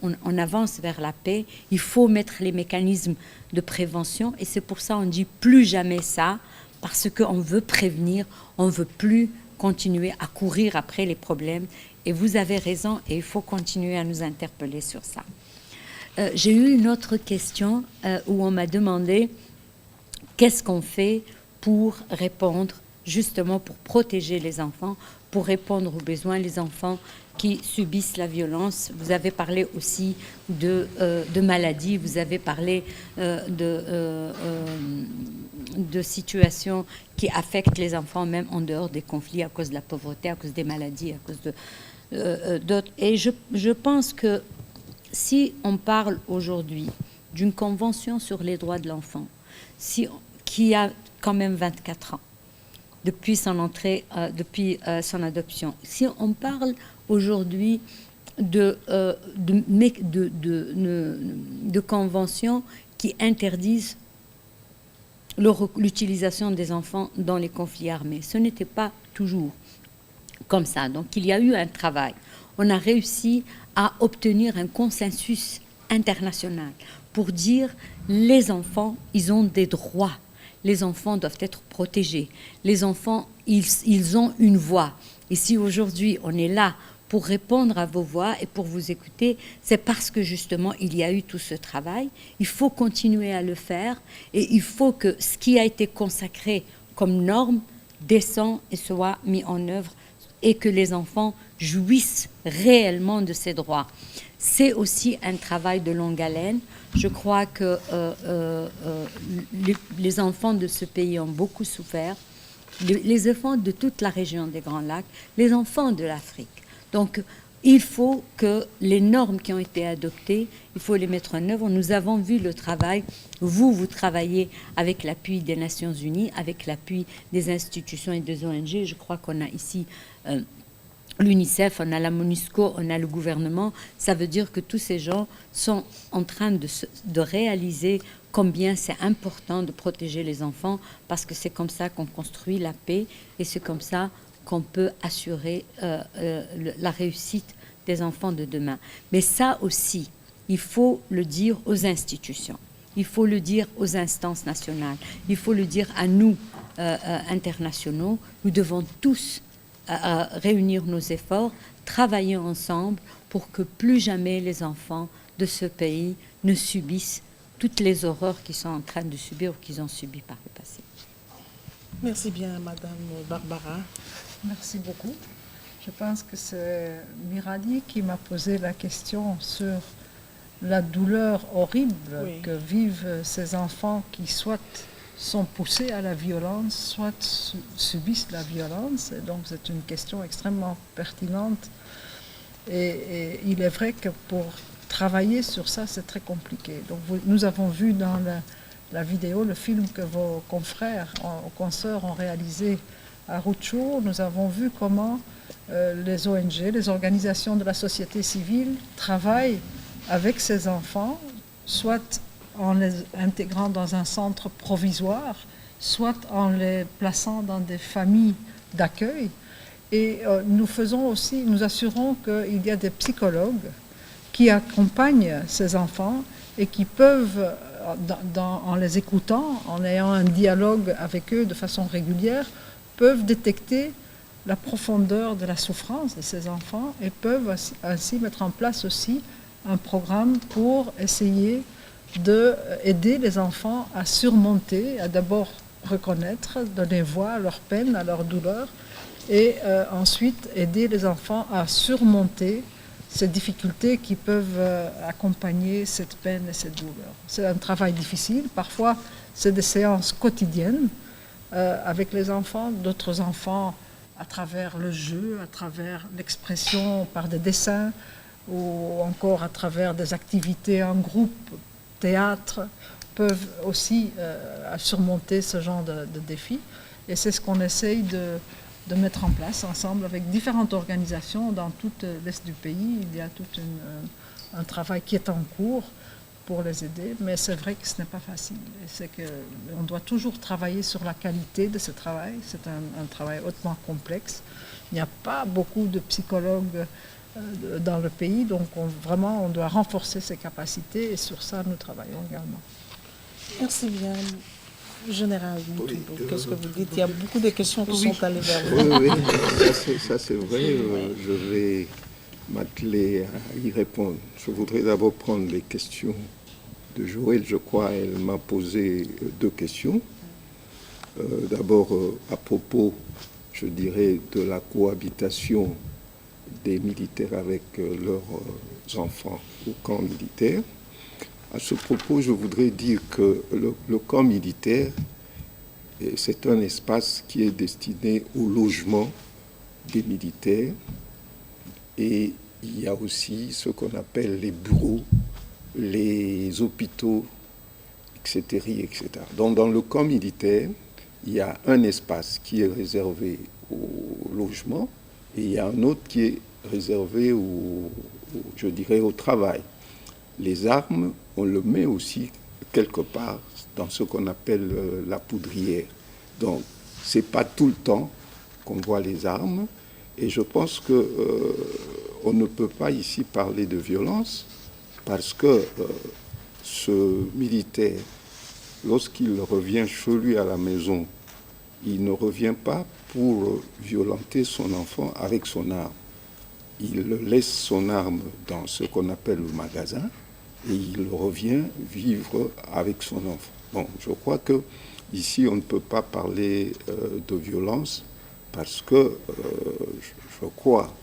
on avance vers la paix, il faut mettre les mécanismes de prévention. Et c'est pour ça qu'on dit plus jamais ça, parce qu'on veut prévenir, on ne veut plus continuer à courir après les problèmes. Et vous avez raison, et il faut continuer à nous interpeller sur ça. J'ai eu une autre question où on m'a demandé qu'est-ce qu'on fait pour répondre, justement pour protéger les enfants, pour répondre aux besoins des enfants qui subissent la violence. Vous avez parlé aussi de maladies, vous avez parlé de situations qui affectent les enfants même en dehors des conflits à cause de la pauvreté, à cause des maladies, à cause d'autres. Et je pense que si on parle aujourd'hui d'une convention sur les droits de l'enfant, qui a quand même 24 ans, depuis son entrée, depuis son adoption. Si on parle aujourd'hui de conventions qui interdisent l'utilisation des enfants dans les conflits armés, ce n'était pas toujours comme ça. Donc il y a eu un travail. On a réussi à obtenir un consensus international pour dire les enfants, ils ont des droits. Les enfants doivent être protégés. Les enfants, ils ont une voix. Et si aujourd'hui on est là pour répondre à vos voix et pour vous écouter, c'est parce que justement il y a eu tout ce travail. Il faut continuer à le faire et il faut que ce qui a été consacré comme norme descende et soit mis en œuvre et que les enfants jouissent réellement de ces droits. C'est aussi un travail de longue haleine. Je crois que les enfants de ce pays ont beaucoup souffert, les enfants de toute la région des Grands Lacs, les enfants de l'Afrique. Donc, il faut que les normes qui ont été adoptées, il faut les mettre en œuvre. Nous avons vu le travail. Vous travaillez avec l'appui des Nations Unies, avec l'appui des institutions et des ONG. Je crois qu'on a ici l'UNICEF, on a la MONUSCO, on a le gouvernement. Ça veut dire que tous ces gens sont en train de réaliser combien c'est important de protéger les enfants, parce que c'est comme ça qu'on construit la paix et c'est comme ça qu'on peut assurer la réussite des enfants de demain. Mais ça aussi, il faut le dire aux institutions, il faut le dire aux instances nationales, il faut le dire à nous, internationaux. Nous devons tous réunir nos efforts, travailler ensemble pour que plus jamais les enfants de ce pays ne subissent toutes les horreurs qu'ils sont en train de subir ou qu'ils ont subies par le passé. Merci bien, Madame Barbara. Merci beaucoup. Je pense que c'est Mirali qui m'a posé la question sur la douleur horrible que vivent ces enfants qui soit sont poussés à la violence, soit subissent la violence. Et donc c'est une question extrêmement pertinente. Et il est vrai que pour travailler sur ça, c'est très compliqué. Donc nous avons vu dans la vidéo, le film que vos confrères, consoeurs ont réalisé à Rutshuru, nous avons vu comment les ONG, les organisations de la société civile travaillent avec ces enfants, soit en les intégrant dans un centre provisoire, soit en les plaçant dans des familles d'accueil. Et nous assurons qu'il y a des psychologues qui accompagnent ces enfants et qui peuvent, en les écoutant, en ayant un dialogue avec eux de façon régulière, peuvent détecter la profondeur de la souffrance de ces enfants et peuvent ainsi mettre en place aussi un programme pour essayer d'aider les enfants à surmonter, à d'abord reconnaître, donner voix à leur peine, à leur douleur, et ensuite aider les enfants à surmonter ces difficultés qui peuvent accompagner cette peine et cette douleur. C'est un travail difficile, parfois c'est des séances quotidiennes avec les enfants, d'autres enfants à travers le jeu, à travers l'expression par des dessins ou encore à travers des activités en groupe, théâtre, peuvent aussi surmonter ce genre de défis. Et c'est ce qu'on essaye de mettre en place ensemble avec différentes organisations dans tout l'est du pays. Il y a tout un travail qui est en cours pour les aider, mais c'est vrai que ce n'est pas facile. Et c'est qu'on doit toujours travailler sur la qualité de ce travail. C'est un travail hautement complexe. Il n'y a pas beaucoup de psychologues dans le pays. Donc vraiment, on doit renforcer ses capacités et sur ça, nous travaillons également. Merci bien. Général Moutoubou, qu'est-ce que vous dites? Il y a beaucoup de questions qui sont allées vers vous. Oui, ça c'est vrai. Je vais m'atteler à y répondre. Je voudrais d'abord prendre les questions de Joël. Je crois elle m'a posé 2 questions. D'abord, à propos, je dirais, de la cohabitation des militaires avec leurs enfants au camp militaire. À ce propos, je voudrais dire que le camp militaire, c'est un espace qui est destiné au logement des militaires, et il y a aussi ce qu'on appelle les bureaux, les hôpitaux, etc., etc. Donc dans le camp militaire, il y a un espace qui est réservé au logement et il y a un autre qui est réservé je dirais, au travail. Les armes, on le met aussi quelque part dans ce qu'on appelle la poudrière. Donc, ce n'est pas tout le temps qu'on voit les armes. Et je pense qu'on ne peut pas ici parler de violence parce que ce militaire, lorsqu'il revient chez lui à la maison, il ne revient pas pour violenter son enfant avec son arme. Il laisse son arme dans ce qu'on appelle le magasin et il revient vivre avec son enfant. Bon, je crois que ici on ne peut pas parler de violence parce que je crois,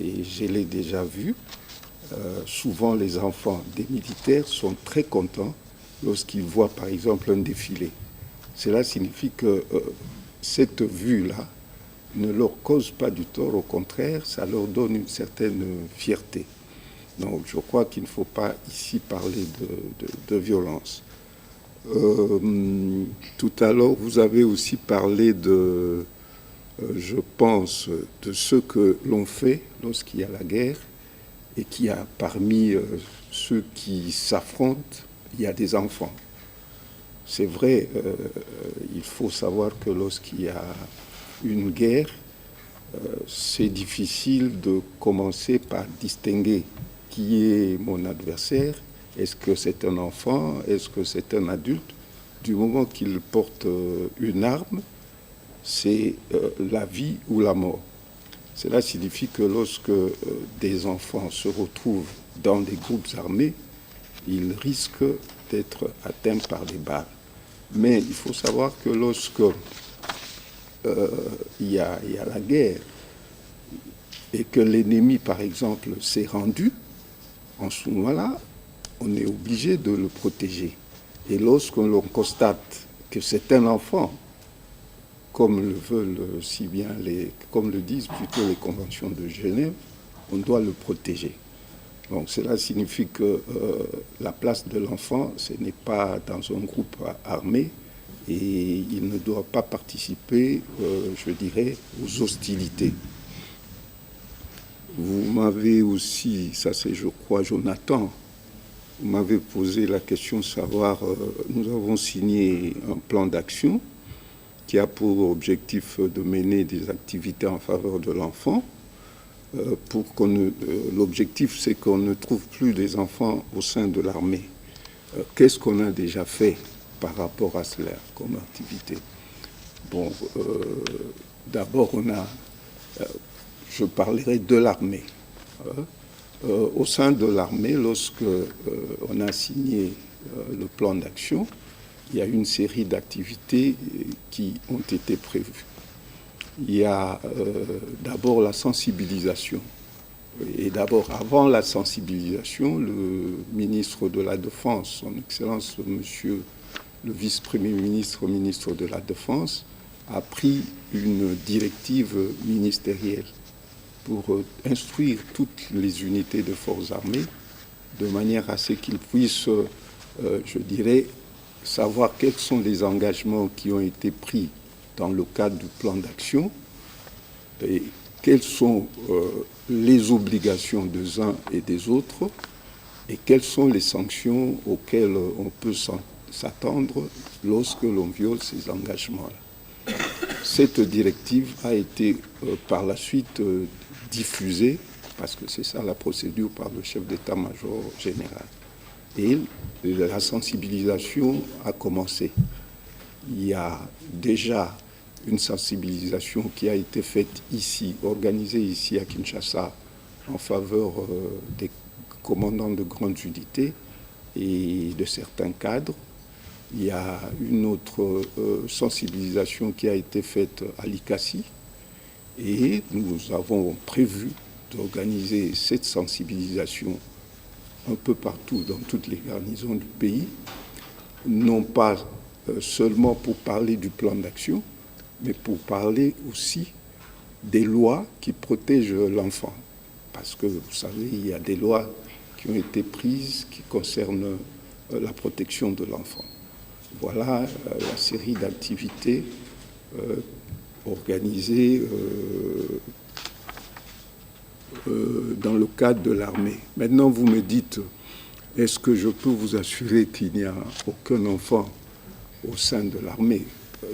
et je l'ai déjà vu, souvent les enfants des militaires sont très contents lorsqu'ils voient par exemple un défilé. Cela signifie que cette vue-là ne leur cause pas du tort, au contraire, ça leur donne une certaine fierté. Donc je crois qu'il ne faut pas ici parler de violence. Tout à l'heure, vous avez aussi parlé je pense, de ce que l'on fait lorsqu'il y a la guerre et qu'il y a parmi ceux qui s'affrontent, il y a des enfants. C'est vrai, il faut savoir que lorsqu'il y a une guerre, c'est difficile de commencer par distinguer qui est mon adversaire. Est-ce que c'est un enfant? Est-ce que c'est un adulte? Du moment qu'il porte une arme, c'est la vie ou la mort. Cela signifie que lorsque des enfants se retrouvent dans des groupes armés, ils risquent d'être atteints par des balles. Mais il faut savoir que lorsque il y a la guerre et que l'ennemi, par exemple, s'est rendu, en ce moment-là, on est obligé de le protéger. Et lorsque l'on constate que c'est un enfant, comme le veulent si bien comme le disent plutôt les conventions de Genève, on doit le protéger. Donc cela signifie que la place de l'enfant, ce n'est pas dans un groupe armé et il ne doit pas participer, je dirais, aux hostilités. Vous m'avez aussi, ça c'est je crois Jonathan, vous m'avez posé la question de savoir, nous avons signé un plan d'action qui a pour objectif de mener des activités en faveur de l'enfant. L'objectif, c'est qu'on ne trouve plus des enfants au sein de l'armée. Qu'est-ce qu'on a déjà fait par rapport à cela comme activité? Bon, d'abord, je parlerai de l'armée. Au sein de l'armée, lorsque on a signé le plan d'action, il y a une série d'activités qui ont été prévues. Il y a d'abord la sensibilisation. Et d'abord, avant la sensibilisation, le ministre de la Défense, son Excellence Monsieur le vice-premier ministre, ministre de la Défense, a pris une directive ministérielle pour instruire toutes les unités de forces armées de manière à ce qu'ils puissent, je dirais, savoir quels sont les engagements qui ont été pris dans le cadre du plan d'action et quelles sont les obligations des uns et des autres et quelles sont les sanctions auxquelles on peut s'attendre lorsque l'on viole ces engagements-là. Cette directive a été par la suite diffusée parce que c'est ça la procédure par le chef d'état-major général. Et la sensibilisation a commencé. Il y a déjà une sensibilisation qui a été faite ici, organisée ici à Kinshasa, en faveur des commandants de grandes unités et de certains cadres. Il y a une autre sensibilisation qui a été faite à l'ICACI et nous avons prévu d'organiser cette sensibilisation un peu partout dans toutes les garnisons du pays, non pas seulement pour parler du plan d'action, mais pour parler aussi des lois qui protègent l'enfant. Parce que, vous savez, il y a des lois qui ont été prises qui concernent la protection de l'enfant. Voilà la série d'activités organisées dans le cadre de l'armée. Maintenant, vous me dites, est-ce que je peux vous assurer qu'il n'y a aucun enfant au sein de l'armée?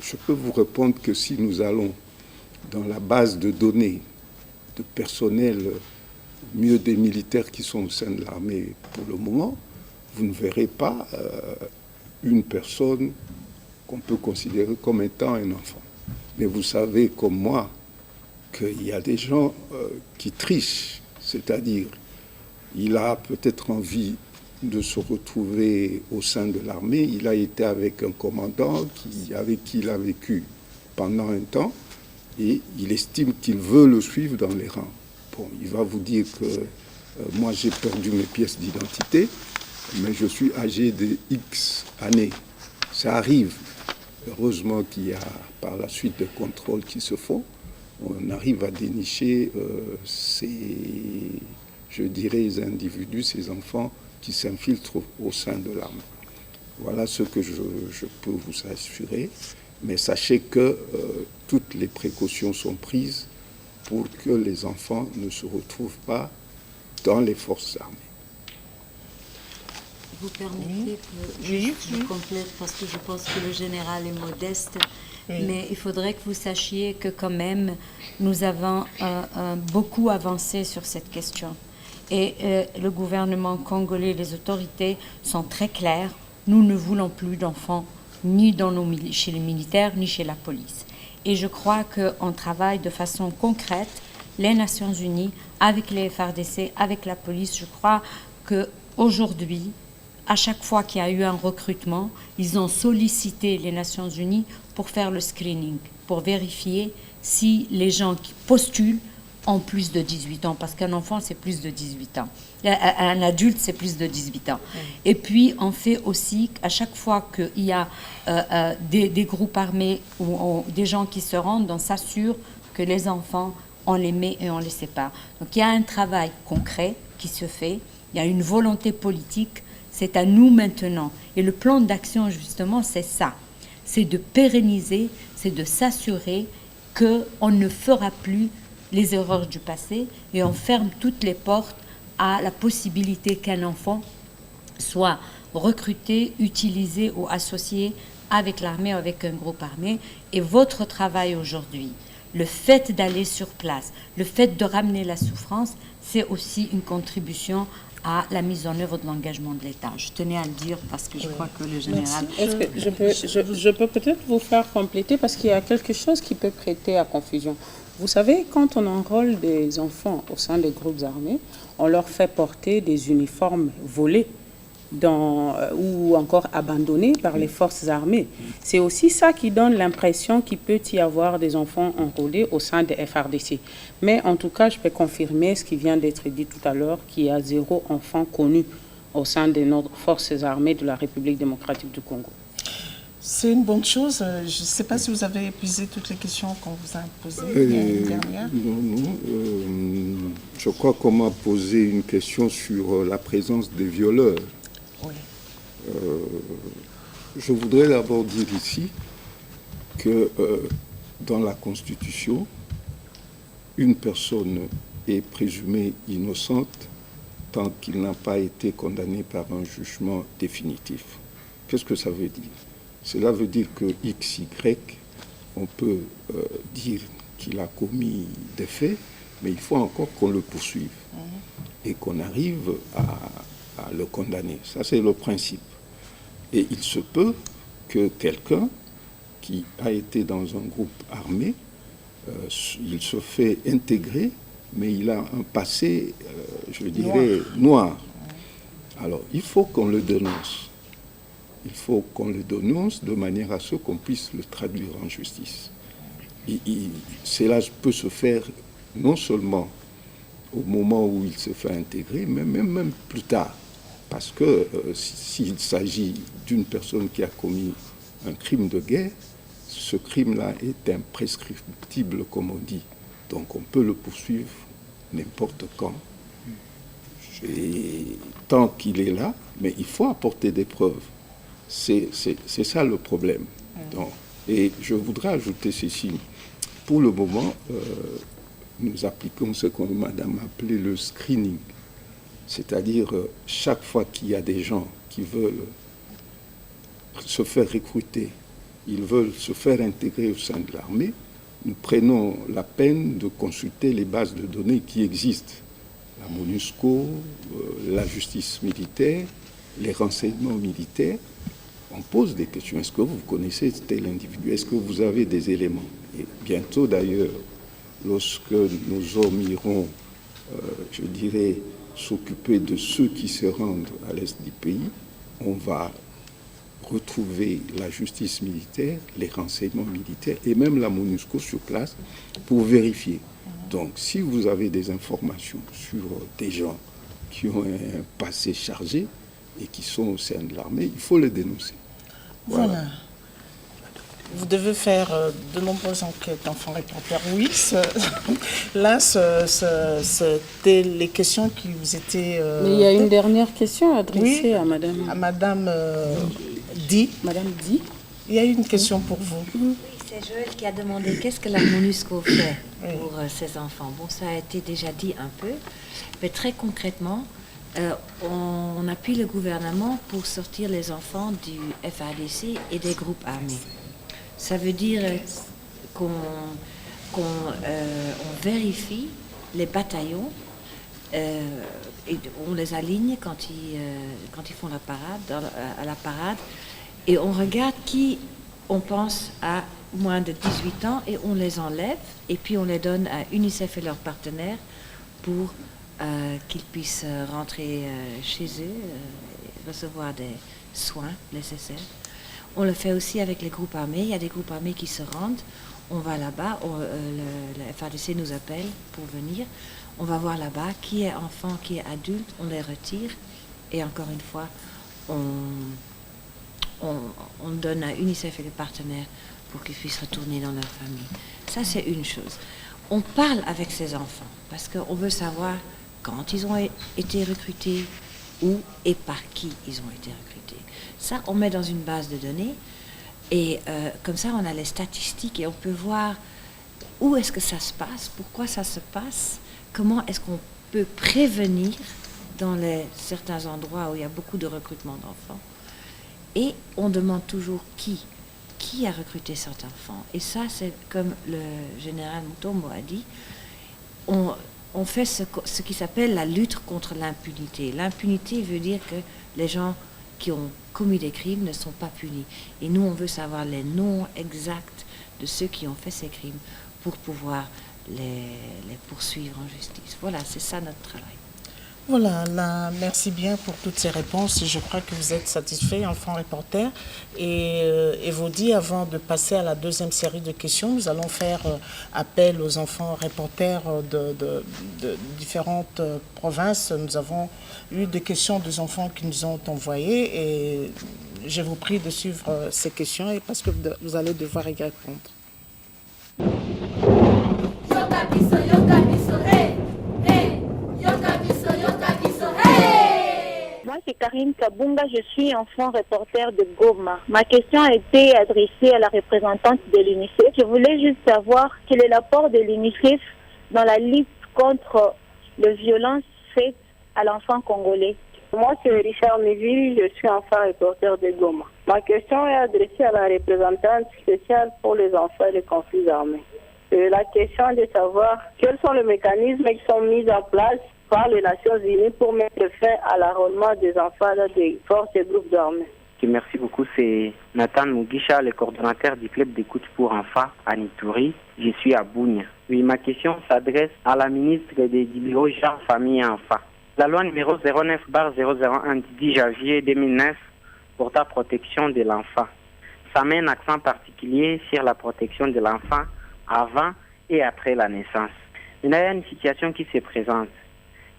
Je peux vous répondre que si nous allons dans la base de données de personnel, mieux des militaires qui sont au sein de l'armée pour le moment, vous ne verrez pas une personne qu'on peut considérer comme étant un enfant. Mais vous savez comme moi qu'il y a des gens qui trichent, c'est-à-dire il a peut-être envie de se retrouver au sein de l'armée, il a été avec un commandant avec qui il a vécu pendant un temps et il estime qu'il veut le suivre dans les rangs. Bon, il va vous dire que moi j'ai perdu mes pièces d'identité, mais je suis âgé de X années. Ça arrive. Heureusement qu'il y a par la suite des contrôles qui se font. On arrive à dénicher ces individus, ces enfants qui s'infiltrent au sein de l'armée. Voilà ce que je peux vous assurer. Mais sachez que toutes les précautions sont prises pour que les enfants ne se retrouvent pas dans les forces armées. Vous permettez que je complète parce que je pense que le général est modeste, mais il faudrait que vous sachiez que quand même nous avons beaucoup avancé sur cette question. Et le gouvernement congolais, les autorités sont très claires. Nous ne voulons plus d'enfants ni chez les militaires ni chez la police. Et je crois qu'on travaille de façon concrète, les Nations Unies, avec les FARDC, avec la police. Je crois qu'aujourd'hui, à chaque fois qu'il y a eu un recrutement, ils ont sollicité les Nations Unies pour faire le screening, pour vérifier si les gens qui postulent ont plus de 18 ans, parce qu'un enfant, c'est plus de 18 ans. Un adulte, c'est plus de 18 ans. Et puis, on fait aussi, à chaque fois qu'il y a des groupes armés ou des gens qui se rendent, on s'assure que les enfants, on les met et on les sépare. Donc, il y a un travail concret qui se fait, il y a une volonté politique, c'est à nous maintenant. Et le plan d'action, justement, c'est ça. C'est de pérenniser, c'est de s'assurer qu'on ne fera plus les erreurs du passé et on ferme toutes les portes à la possibilité qu'un enfant soit recruté, utilisé ou associé avec l'armée ou avec un groupe armé. Et votre travail aujourd'hui, le fait d'aller sur place, le fait de ramener la souffrance, c'est aussi une contribution à la mise en œuvre de l'engagement de l'État. Je tenais à le dire parce que je crois que le général... Est-ce que je peux peut-être vous faire compléter parce qu'il y a quelque chose qui peut prêter à confusion. Vous savez, quand on enrôle des enfants au sein des groupes armés, on leur fait porter des uniformes volés ou encore abandonnés par les forces armées. C'est aussi ça qui donne l'impression qu'il peut y avoir des enfants enrôlés au sein des FARDC. Mais en tout cas, je peux confirmer ce qui vient d'être dit tout à l'heure, qu'il y a 0 enfant connu au sein de nos forces armées de la République démocratique du Congo. C'est une bonne chose. Je ne sais pas si vous avez épuisé toutes les questions qu'on vous a posées dernière. Non. Je crois qu'on m'a posé une question sur la présence des violeurs. Oui. Je voudrais d'abord dire ici que dans la Constitution, une personne est présumée innocente tant qu'il n'a pas été condamné par un jugement définitif. Qu'est-ce que ça veut dire? Cela veut dire que X, Y, on peut dire qu'il a commis des faits, mais il faut encore qu'on le poursuive et qu'on arrive à le condamner. Ça, c'est le principe. Et il se peut que quelqu'un qui a été dans un groupe armé, il se fait intégrer, mais il a un passé, je dirais, noir. Alors, il faut qu'on le dénonce. Il faut qu'on le dénonce de manière à ce qu'on puisse le traduire en justice. Cela peut se faire non seulement au moment où il se fait intégrer, mais même plus tard. Parce que s'il s'agit d'une personne qui a commis un crime de guerre, ce crime-là est imprescriptible, comme on dit. Donc on peut le poursuivre n'importe quand, tant qu'il est là, mais il faut apporter des preuves. C'est ça le problème. Donc, et je voudrais ajouter ceci. Pour le moment, nous appliquons ce que madame a appelé le screening. C'est-à-dire, chaque fois qu'il y a des gens qui veulent se faire recruter, ils veulent se faire intégrer au sein de l'armée, nous prenons la peine de consulter les bases de données qui existent. La MONUSCO, la justice militaire, les renseignements militaires. On pose des questions. Est-ce que vous connaissez tel individu? Est-ce que vous avez des éléments? Et bientôt d'ailleurs, lorsque nos hommes iront, je dirais, s'occuper de ceux qui se rendent à l'est du pays, on va retrouver la justice militaire, les renseignements militaires et même la MONUSCO sur place pour vérifier. Donc, si vous avez des informations sur des gens qui ont un passé chargé et qui sont au sein de l'armée, il faut les dénoncer. Voilà. Vous devez faire de nombreuses enquêtes d'enfants reporters. Oui, là, c'était les questions qui vous étaient... Mais il y a une dernière question adressée à Madame... À Madame Di. Madame Di. Il y a une question pour vous. Oui, c'est Joël qui a demandé qu'est-ce que la MONUSCO fait pour ses enfants. Bon, ça a été déjà dit un peu, mais très concrètement, on appuie le gouvernement pour sortir les enfants du FARDC et des groupes armés. Ça veut dire qu'on vérifie les bataillons et on les aligne quand ils font la parade, à la parade, et on regarde qui on pense à moins de 18 ans et on les enlève et puis on les donne à UNICEF et leurs partenaires pour qu'ils puissent rentrer chez eux, recevoir des soins nécessaires. On le fait aussi avec les groupes armés. Il y a des groupes armés qui se rendent. On va là-bas. Le FARDC nous appelle pour venir. On va voir là-bas qui est enfant, qui est adulte. On les retire. Et encore une fois, on donne à UNICEF et les partenaires pour qu'ils puissent retourner dans leur famille. Ça, c'est une chose. On parle avec ces enfants parce qu'on veut savoir quand ils ont été recrutés, où et par qui ils ont été recrutés. Ça, on met dans une base de données et comme ça, on a les statistiques et on peut voir où est-ce que ça se passe, pourquoi ça se passe, comment est-ce qu'on peut prévenir dans certains endroits où il y a beaucoup de recrutement d'enfants. Et on demande toujours qui a recruté cet enfant. Et ça, c'est comme le général Mutombo a dit, on fait ce qui s'appelle la lutte contre l'impunité. L'impunité veut dire que les gens qui ont commis des crimes ne sont pas punis. Et nous, on veut savoir les noms exacts de ceux qui ont fait ces crimes pour pouvoir les poursuivre en justice. Voilà, c'est ça notre travail. Voilà, merci bien pour toutes ces réponses. Je crois que vous êtes satisfait, enfants reporters. Et vous dit, avant de passer à la deuxième série de questions, nous allons faire appel aux enfants reporters de différentes provinces. Nous avons eu des questions des enfants qui nous ont envoyées et je vous prie de suivre ces questions et parce que vous allez devoir y répondre. Moi, c'est Karine Kabunga, je suis enfant reporter de Goma. Ma question a été adressée à la représentante de l'UNICEF. Je voulais juste savoir quel est l'apport de l'UNICEF dans la lutte contre les violences faites à l'enfant congolais. Moi, c'est Richard Méville, je suis enfant reporter de Goma. Ma question est adressée à la représentante spéciale pour les enfants et les conflits armés. La question est de savoir quels sont les mécanismes qui sont mis en place par les Nations Unies pour mettre fin à l'enrôlement des enfants dans des forces et groupes d'armées. Merci beaucoup. C'est Nathan Mugisha, le coordonnateur du club d'écoute pour enfants à Nitouri. Je suis à Bougne. Oui, ma question s'adresse à la ministre des Bureaux Genre, Famille et Enfants. La loi numéro 09/001 du 10 janvier 2009 portant protection de l'enfant. Ça met un accent particulier sur la protection de l'enfant avant et après la naissance. Il y a une situation qui se présente.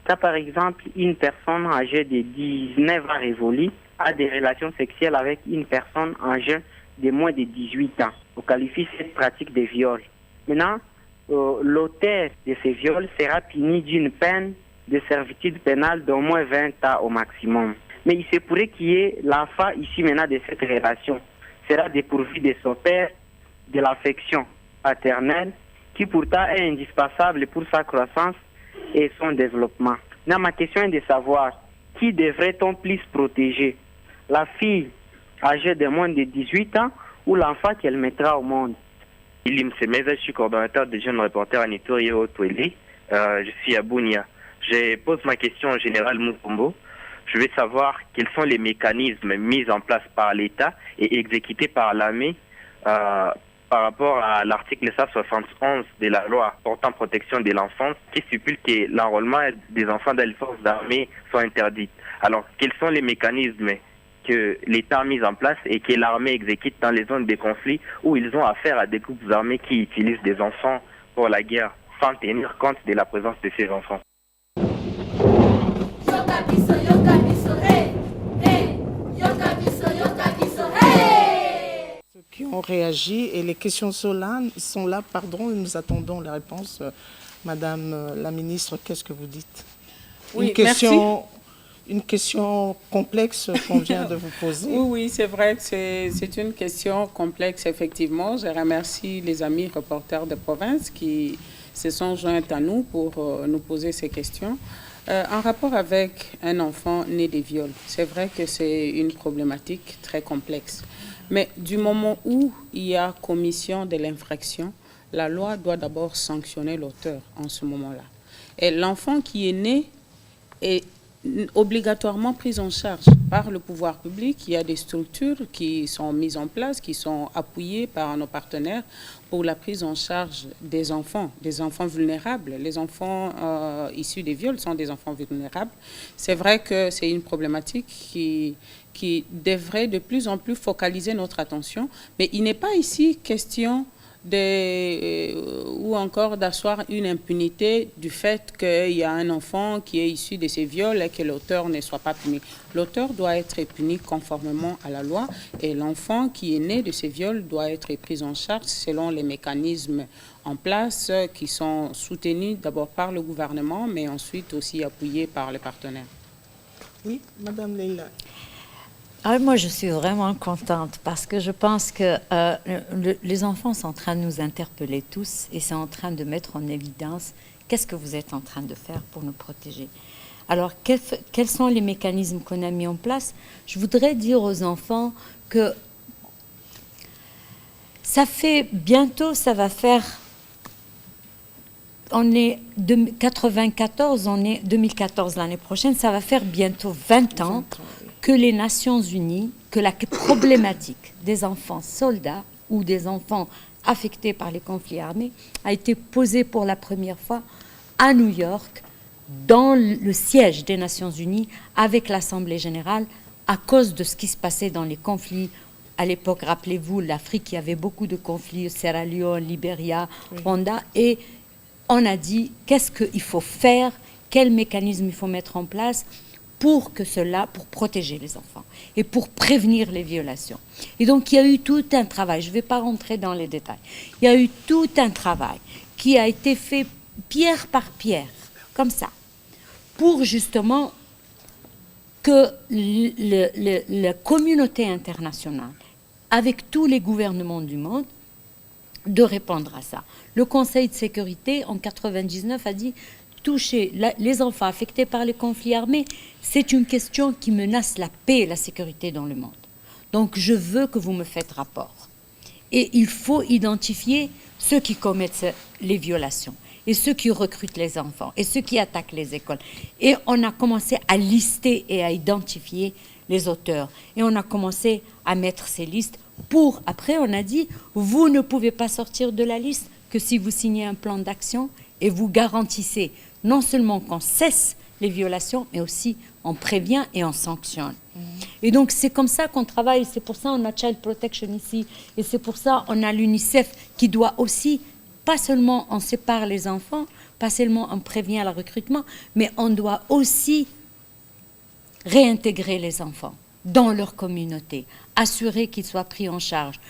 Quand par exemple une personne âgée de 19 ans révolue a des relations sexuelles avec une personne âgée de moins de 18 ans, on qualifie cette pratique de viol. Maintenant, l'auteur de ces viols sera puni d'une peine de servitude pénale d'au moins 20 ans au maximum. Mais il se pourrait qu'il y ait l'enfant ici maintenant de cette relation sera dépourvu de son père, de l'affection paternelle, qui pourtant est indispensable pour sa croissance et son développement. Là, ma question est de savoir qui devrait-on plus protéger, la fille âgée de moins de 18 ans ou l'enfant qu'elle mettra au monde? Ilim Semeza, je suis coordonnateur des jeunes reporters à Nitouri et au Tweli. Je suis à Bounia. Je pose ma question au général Mutombo. Je veux savoir quels sont les mécanismes mis en place par l'État et exécutés par l'armée par rapport à l'article 171 de la loi portant protection de l'enfance qui stipule que l'enrôlement des enfants dans les forces d'armée soit interdit. Alors, quels sont les mécanismes que l'État a mis en place et que l'armée exécute dans les zones de conflit où ils ont affaire à des groupes armés qui utilisent des enfants pour la guerre sans tenir compte de la présence de ces enfants? Ceux qui ont réagi et les questions sont là, nous attendons les réponses. Madame la ministre, qu'est-ce que vous dites? Oui, Une question complexe qu'on vient de vous poser. Oui, c'est vrai que c'est une question complexe, effectivement. Je remercie les amis reporters de province qui se sont joints à nous pour nous poser ces questions. En rapport avec un enfant né de viol, c'est vrai que c'est une problématique très complexe. Mais du moment où il y a commission de l'infraction, la loi doit d'abord sanctionner l'auteur en ce moment-là. Et l'enfant qui est né est obligatoirement pris en charge par le pouvoir public. Il y a des structures qui sont mises en place, qui sont appuyées par nos partenaires pour la prise en charge des enfants vulnérables. Les enfants issus des viols sont des enfants vulnérables. C'est vrai que c'est une problématique qui devrait de plus en plus focaliser notre attention, mais il n'est pas ici question ou encore d'asseoir une impunité du fait qu'il y a un enfant qui est issu de ces viols et que l'auteur ne soit pas puni. L'auteur doit être puni conformément à la loi et l'enfant qui est né de ces viols doit être pris en charge selon les mécanismes en place qui sont soutenus d'abord par le gouvernement mais ensuite aussi appuyés par les partenaires. Oui, Madame Leila. Alors moi, je suis vraiment contente parce que je pense que les enfants sont en train de nous interpeller tous et c'est en train de mettre en évidence qu'est-ce que vous êtes en train de faire pour nous protéger. Alors, quels sont les mécanismes qu'on a mis en place? Je voudrais dire aux enfants que ça fait bientôt, ça va faire... On est 94, on est 2014 l'année prochaine, ça va faire bientôt 20 ans que les Nations Unies, que la problématique des enfants soldats ou des enfants affectés par les conflits armés a été posée pour la première fois à New York, dans le siège des Nations Unies, avec l'Assemblée générale, à cause de ce qui se passait dans les conflits. À l'époque, rappelez-vous, l'Afrique, il y avait beaucoup de conflits, Sierra Leone, Libéria, Rwanda, et on a dit qu'est-ce qu'il faut faire, quel mécanisme il faut mettre en place pour protéger les enfants et pour prévenir les violations. Et donc, il y a eu tout un travail, je ne vais pas rentrer dans les détails, il y a eu tout un travail qui a été fait pierre par pierre, comme ça, pour justement que la communauté internationale, avec tous les gouvernements du monde, de répondre à ça. Le Conseil de sécurité, en 1999, a dit toucher les enfants affectés par les conflits armés, c'est une question qui menace la paix et la sécurité dans le monde. Donc, je veux que vous me faites rapport. Et il faut identifier ceux qui commettent les violations et ceux qui recrutent les enfants et ceux qui attaquent les écoles. Et on a commencé à lister et à identifier les auteurs. Et on a commencé à mettre ces listes pour, après on a dit, vous ne pouvez pas sortir de la liste que si vous signez un plan d'action et vous garantissez non seulement qu'on cesse les violations, mais aussi on prévient et on sanctionne. Et donc c'est comme ça qu'on travaille, c'est pour ça on a Child Protection ici, et c'est pour ça on a l'UNICEF qui doit aussi, pas seulement on sépare les enfants, pas seulement on prévient le recrutement, mais on doit aussi réintégrer les enfants dans leur communauté, assurer qu'ils soient pris en charge,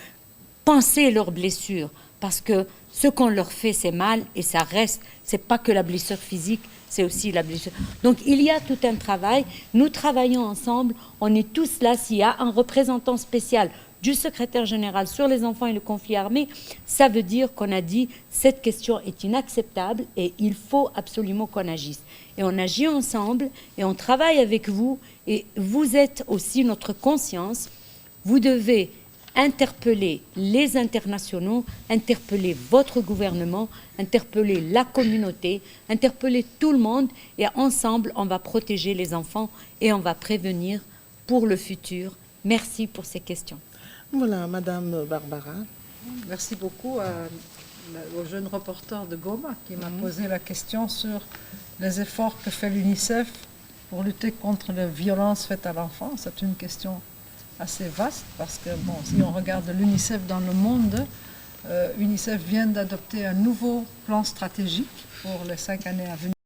penser leurs blessures, parce que ce qu'on leur fait, c'est mal, et ça reste, c'est pas que la blessure physique, c'est aussi la blessure. Donc il y a tout un travail, nous travaillons ensemble, on est tous là, s'il y a un représentant spécial du secrétaire général sur les enfants et le conflit armé, ça veut dire qu'on a dit cette question est inacceptable et il faut absolument qu'on agisse. Et on agit ensemble et on travaille avec vous et vous êtes aussi notre conscience. Vous devez interpeller les internationaux, interpeller votre gouvernement, interpeller la communauté, interpeller tout le monde et ensemble on va protéger les enfants et on va prévenir pour le futur. Merci pour ces questions. Voilà, Madame Barbara. Merci beaucoup au jeune reporter de Goma qui m'a posé la question sur les efforts que fait l'UNICEF pour lutter contre les violences faites à l'enfant. C'est une question assez vaste parce que, bon, si on regarde l'UNICEF dans le monde, l'UNICEF vient d'adopter un nouveau plan stratégique pour les 5 années à venir.